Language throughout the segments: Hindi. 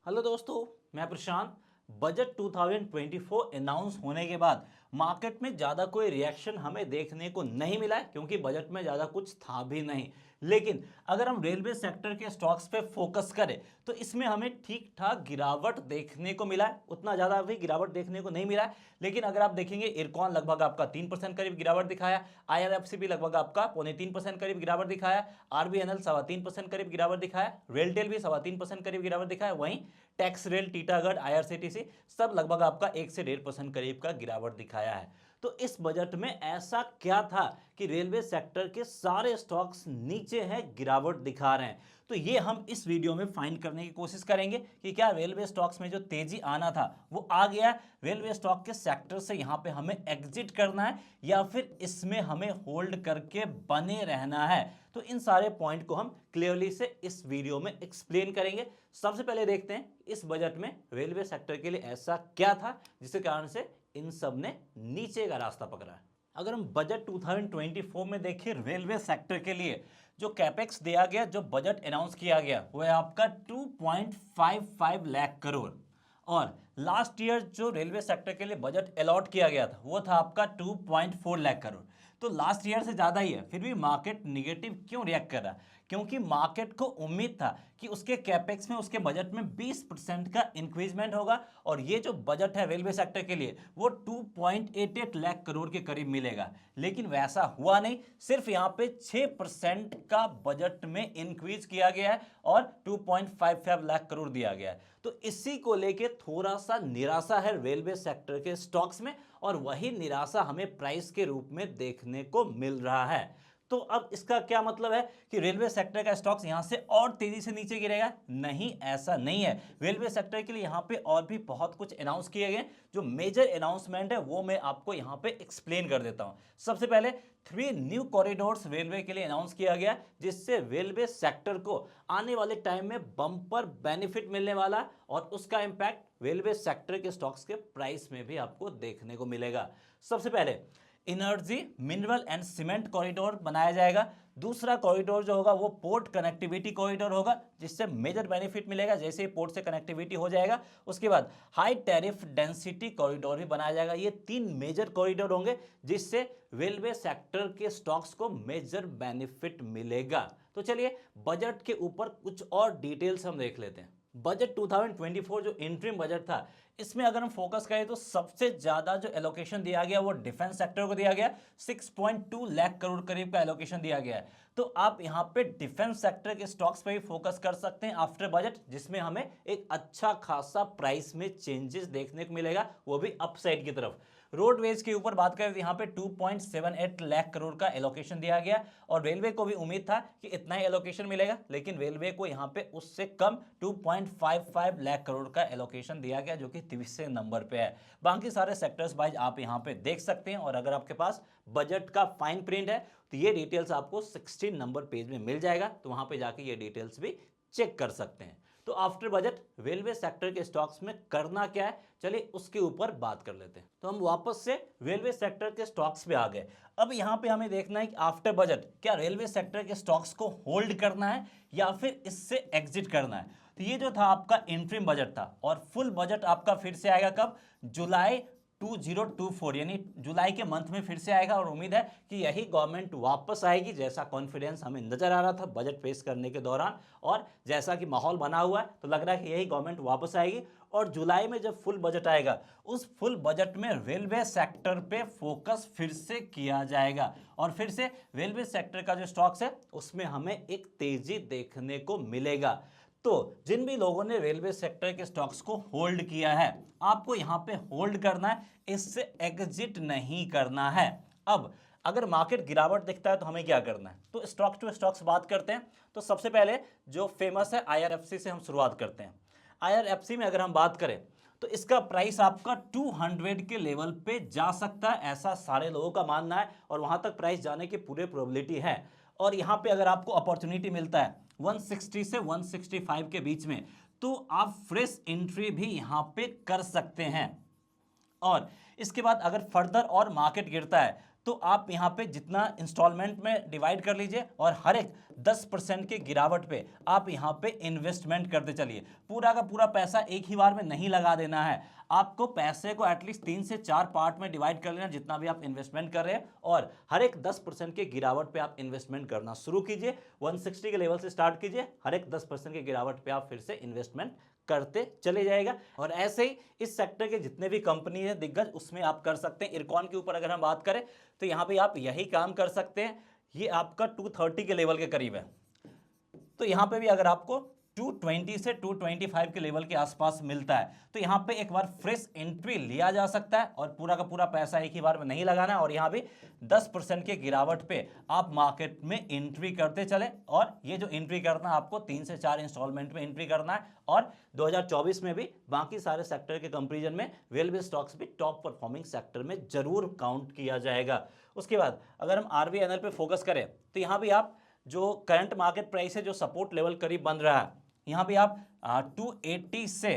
हेलो दोस्तों, मैं प्रशांत। बजट 2024 अनाउंस होने के बाद मार्केट में ज़्यादा कोई रिएक्शन हमें देखने को नहीं मिला है, क्योंकि बजट में ज़्यादा कुछ था भी नहीं। लेकिन अगर हम रेलवे सेक्टर के स्टॉक्स पे फोकस करें तो इसमें हमें ठीक ठाक गिरावट देखने को मिला है। उतना ज़्यादा भी गिरावट देखने को नहीं मिला है, लेकिन अगर आप देखेंगे इरकॉन लगभग आपका 3% करीब गिरावट दिखाया, IRFC भी लगभग आपका 2.25% करीब गिरावट दिखाया, RVNL 3.25% करीब गिरावट दिखाया, रेलटेल भी 3.25% करीब गिरावट दिखाया, वहीं टैक्स रेल, टीटागढ़, IRCTC सब लगभग आपका 1 से 1.5% करीब का गिरावट दिखाया है। तो इस बजट में ऐसा क्या था कि रेलवे सेक्टर के सारे स्टॉक्स नीचे हैं, गिरावट दिखा रहे हैं? तो ये हम इस वीडियो में फाइंड करने की कोशिश करेंगे कि क्या रेलवे स्टॉक्स में जो तेजी आना था वो आ गया, रेलवे स्टॉक के सेक्टर से यहां पे हमें एग्जिट करना है या फिर इसमें हमें होल्ड करके बने रहना है। तो इन सारे पॉइंट को हम क्लियरली से इस वीडियो में एक्सप्लेन करेंगे। सबसे पहले देखते हैं इस बजट में रेलवे सेक्टर के लिए ऐसा क्या था जिसके कारण से इन सब ने नीचे का रास्ता पकड़ा है। अगर हम बजट 2024 में देखें रेलवे सेक्टर के लिए जो कैपेक्स दिया गया, जो बजट अनाउंस किया गया वो है आपका 2.55 लाख करोड़। और लास्ट ईयर जो रेलवे सेक्टर के लिए बजट अलॉट किया गया था वो था आपका 2.4 लाख करोड़। तो लास्ट ईयर से ज़्यादा ही है, फिर भी मार्केट निगेटिव क्यों रिएक्ट कर रहा है? क्योंकि मार्केट को उम्मीद था कि उसके कैपेक्स में, उसके बजट में 20% का इंक्रीजमेंट होगा और ये जो बजट है रेलवे सेक्टर के लिए वो 2.88 लाख करोड़ के करीब मिलेगा। लेकिन वैसा हुआ नहीं, सिर्फ यहाँ पे 6% का बजट में इंक्रीज किया गया है और 2.55 लाख करोड़ दिया गया है। तो इसी को लेके थोड़ा सा निराशा है रेलवे सेक्टर के स्टॉक्स में, और वही निराशा हमें प्राइस के रूप में देखने को मिल रहा है। तो अब इसका क्या मतलब है कि रेलवे सेक्टर का स्टॉक्स यहां से और तेजी से नीचे गिरेगा? नहीं, ऐसा नहीं है। रेलवे सेक्टर के लिए यहां पे और भी बहुत कुछ अनाउंस किए गए। जो मेजर अनाउंसमेंट है वो मैं आपको यहां पे एक्सप्लेन कर देता हूं। सबसे पहले 3 न्यू कॉरिडोर्स रेलवे के लिए अनाउंस किया गया, जिससे रेलवे सेक्टर को आने वाले टाइम में बम्पर बेनिफिट मिलने वाला और उसका इंपैक्ट रेलवे सेक्टर के स्टॉक्स के प्राइस में भी आपको देखने को मिलेगा। सबसे पहले energy, mineral and cement corridor बनाया जाएगा। दूसरा कॉरिडोर जो होगा वो पोर्ट कनेक्टिविटी कॉरिडोर होगा, जिससे मेजर बेनिफिट मिलेगा जैसे ही पोर्ट से कनेक्टिविटी हो जाएगा। उसके बाद हाई टैरिफ डेंसिटी कॉरिडोर भी बनाया जाएगा। ये 3 मेजर कॉरिडोर होंगे जिससे रेलवे सेक्टर के स्टॉक्स को मेजर बेनिफिट मिलेगा। तो चलिए बजट के ऊपर कुछ और डिटेल्स हम देख लेते हैं। बजट 2024 जो इंटरिम बजट था, इसमें अगर हम फोकस करें तो सबसे ज्यादा जो एलोकेशन दिया गया वो डिफेंस सेक्टर को दिया गया। 6.2 लाख करोड़ करीब का एलोकेशन दिया गया है। तो आप यहां पे डिफेंस सेक्टर के स्टॉक्स पे भी फोकस कर सकते हैं आफ्टर बजट, जिसमें हमें एक अच्छा खासा प्राइस में चेंजेस देखने को मिलेगा, वो भी अपसाइड की तरफ। रोडवेज के ऊपर बात करें तो यहाँ पे 2.78 लाख करोड़ का एलोकेशन दिया गया और रेलवे को भी उम्मीद था कि इतना ही एलोकेशन मिलेगा, लेकिन रेलवे को यहाँ पे उससे कम 2.55 लाख करोड़ का एलोकेशन दिया गया, जो कि 30वें नंबर पे है। बाकी सारे सेक्टर्स वाइज आप यहाँ पे देख सकते हैं, और अगर आपके पास बजट का फाइन प्रिंट है तो ये डिटेल्स आपको 16 नंबर पेज में मिल जाएगा, तो वहां पे जाके ये डिटेल्स भी चेक कर सकते हैं। तो आफ्टर बजट रेलवे सेक्टर के स्टॉक्स में करना क्या है, चलिए उसके ऊपर बात कर लेते हैं। तो हम वापस से रेलवे सेक्टर के स्टॉक्स पे आ गए। अब यहां पे हमें देखना है कि आफ्टर बजट क्या रेलवे सेक्टर के स्टॉक्स को होल्ड करना है या फिर इससे एग्जिट करना है। तो ये जो था आपका इंटरिम बजट था, और फुल बजट आपका फिर से आएगा कब? जुलाई 2024, यानी जुलाई के मंथ में फिर से आएगा, और उम्मीद है कि यही गवर्नमेंट वापस आएगी, जैसा कॉन्फिडेंस हमें नजर आ रहा था बजट पेश करने के दौरान, और जैसा कि माहौल बना हुआ है तो लग रहा है कि यही गवर्नमेंट वापस आएगी। और जुलाई में जब फुल बजट आएगा, उस फुल बजट में रेलवे सेक्टर पे फोकस फिर से किया जाएगा, और फिर से रेलवे सेक्टर का जो स्टॉक्स है उसमें हमें एक तेजी देखने को मिलेगा। तो जिन भी लोगों ने रेलवे सेक्टर के स्टॉक्स को होल्ड किया है, आपको यहां पे होल्ड करना है, इससे एग्जिट नहीं करना है। अब अगर मार्केट गिरावट दिखता है तो हमें क्या करना है? तो स्टॉक टू स्टॉक्स बात करते हैं। तो सबसे पहले जो फेमस है IRFC से हम शुरुआत करते हैं। IRFC में अगर हम बात करें तो इसका प्राइस आपका 200 के लेवल पे जा सकता है, ऐसा सारे लोगों का मानना है, और वहां तक प्राइस जाने की पूरी प्रोबेबिलिटी है। और यहां पे अगर आपको अपॉर्चुनिटी मिलता है 160 से 165 के बीच में, तो आप फ्रेश एंट्री भी यहां पे कर सकते हैं। और इसके बाद अगर फर्दर और मार्केट गिरता है तो आप यहाँ पे जितना इंस्टॉलमेंट में डिवाइड कर लीजिए और हर एक 10% के गिरावट पे आप यहाँ पे इन्वेस्टमेंट करते चलिए। पूरा का पूरा पैसा एक ही बार में नहीं लगा देना है, आपको पैसे को एटलीस्ट 3 से 4 पार्ट में डिवाइड कर लेना जितना भी आप इन्वेस्टमेंट कर रहे हैं, और हर एक 10% के गिरावट पे आप इन्वेस्टमेंट करना शुरू कीजिए। 160 के लेवल से स्टार्ट कीजिए, हर एक 10% के गिरावट पे आप फिर से इन्वेस्टमेंट करते चले जाएगा। और ऐसे ही इस सेक्टर के जितने भी कंपनी है दिग्गज, उसमें आप कर सकते हैं। इरकॉन के ऊपर अगर हम बात करें तो यहाँ पे आप यही काम कर सकते हैं। ये आपका 230 के लेवल के करीब है, तो यहाँ पे भी अगर आपको 220 से 225 के लेवल के आसपास मिलता है तो यहाँ पे एक बार फ्रेश एंट्री लिया जा सकता है, और पूरा का पूरा पैसा एक ही बार में नहीं लगाना है। और यहाँ भी 10% के गिरावट पे आप मार्केट में एंट्री करते चले, और ये जो एंट्री करना है आपको 3 से 4 इंस्टॉलमेंट में एंट्री करना है। और 2024 में भी बाकी सारे सेक्टर के कंपेरिजन में वेलबेस स्टॉक्स भी टॉप परफॉर्मिंग सेक्टर में जरूर काउंट किया जाएगा। उसके बाद अगर हम RVNL पे फोकस करें तो यहाँ भी आप जो करंट मार्केट प्राइस है, जो सपोर्ट लेवल करीब बन रहा है, यहाँ पे आप 280 से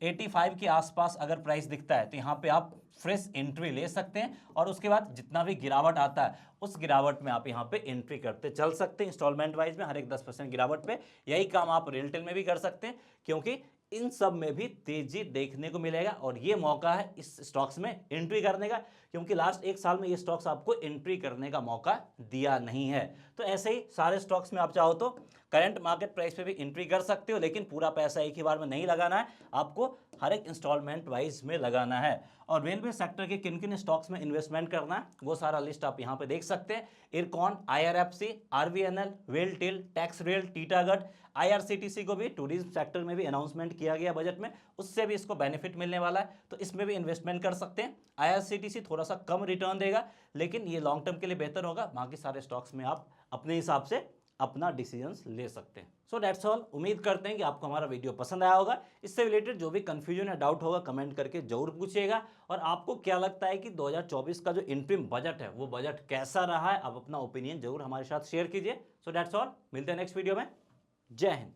85 के आसपास अगर प्राइस दिखता है तो यहाँ पे आप फ्रेश एंट्री ले सकते हैं। और उसके बाद जितना भी गिरावट आता है उस गिरावट में आप यहाँ पे एंट्री करते चल सकते हैं इंस्टॉलमेंट वाइज में, हर एक 10% गिरावट पे। यही काम आप रिटेल में भी कर सकते हैं, क्योंकि इन सब में भी तेजी देखने को मिलेगा। और ये मौका है इस स्टॉक्स में एंट्री करने का, क्योंकि लास्ट एक साल में ये स्टॉक्स आपको एंट्री करने का मौका दिया नहीं है। तो ऐसे ही सारे स्टॉक्स में आप चाहो तो करंट मार्केट प्राइस पे भी एंट्री कर सकते हो, लेकिन पूरा पैसा एक ही बार में नहीं लगाना है, आपको हर एक इंस्टॉलमेंट वाइज में लगाना है। और रेलवे सेक्टर के किन किन स्टॉक्स में इन्वेस्टमेंट करना है वो सारा लिस्ट आप यहाँ पे देख सकते हैं। IRCON, IRFC, RVNL, veiltail, टैक्सरेल, Titagarh, IRCTC को भी टूरिज्म सेक्टर में भी अनाउंसमेंट किया गया बजट में, उससे भी इसको बेनिफिट मिलने वाला है, तो इसमें भी इन्वेस्टमेंट कर सकते हैं। IRCTC थोड़ा सा कम रिटर्न देगा, लेकिन ये लॉन्ग टर्म के लिए बेहतर होगा। बाकी सारे स्टॉक्स में आप अपने हिसाब से अपना डिसीजंस ले सकते हैं। So that's all. उम्मीद करते हैं कि आपको हमारा वीडियो पसंद आया होगा। इससे रिलेटेड जो भी कंफ्यूजन या डाउट होगा कमेंट करके जरूर पूछिएगा। और आपको क्या लगता है कि 2024 का जो इंटरिम बजट है वो बजट कैसा रहा है, आप अपना ओपिनियन जरूर हमारे साथ शेयर कीजिए। सो दैट्स ऑल, मिलते हैं नेक्स्ट वीडियो में। जय हिंद।